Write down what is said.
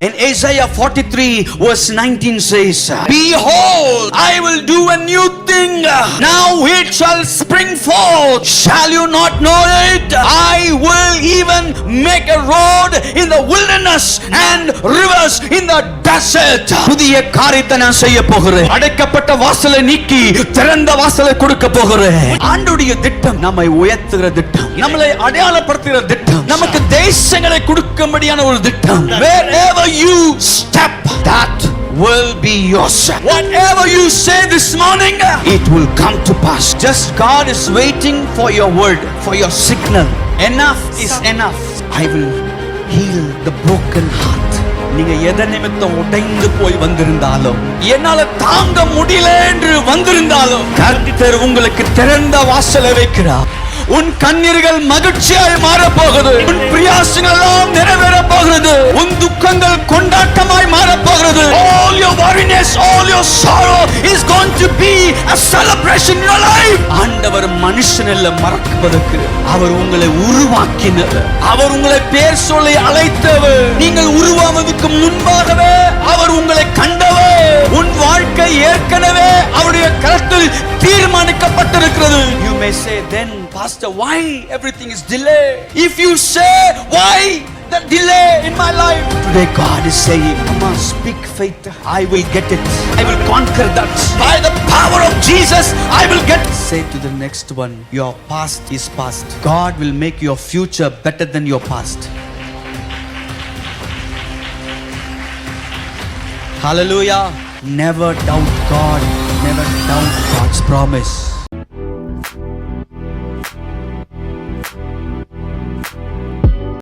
In Isaiah 43 verse 19 says, Behold, I will do a new thing. Now it shall spring forth. Shall you not know it? I will even make a road in the wilderness and rivers in the desert. புதிய காரியத்தை நான் செய்ய போகிறேன். அடைக்கப்பட்ட வாசலை நீக்கி திறந்த வாசலை கொடுக்க போகிறேன். ஆண்டவருடைய திட்டம் நம்மை உயர்த்துகிற திட்டம், நம்மளை அடையாளப்படுத்துகிற திட்டம், நமக்கு தேசங்களை கொடுக்கும்படியான ஒரு திட்டம். Wherever you step, that will be yours. Whatever you say this morning, it will come to pass. Just God is waiting for your word, for your signal. Enough is enough. I will heal the broken heart. நீங்க எதை நிமித்தம் உடைந்து போய் வந்திருந்தாலும், என்னால தாங்க முடியல என்று வந்திருந்தாலும், கர்த்தர் உங்களுக்கு திறந்த வாசலை வைக்கிறார். உன் கண்ணீர்கள் மகிழ்ச்சியாய் மாற போகிறது. உன் பிரயாசங்கள் எல்லாம் நிறைவேற போகிறது. உன் துக்கங்கள் கொண்டாட்டமாய் மாற போகிறது. All your worriness, all your sorrow is going to be a celebration in your life. ஆண்டவர் மனுஷனல்ல மறக்குவதற்கு, அவர் உங்களை உருவாக்கினவர். அவர் உங்களை பேர் சொல்லி அழைத்தவர். நீங்கள் உருவாவதற்கு முன்பாகவே அவர் உங்களை கண்டவர். உன் வாழ்க்கை ஏற்கனவே அவருடைய கரத்தில் தீர்மானிக்கப்பட்டிருக்கிறது. You may say, then Pastor, why everything is delayed? If you say, why the delay in my life? Today God is saying, come on, speak faith. I will get it. I will conquer that. By the power of Jesus, I will get it. Say to the next one, your past is past. God will make your future better than your past. Hallelujah. Never doubt God. Never doubt God's promise.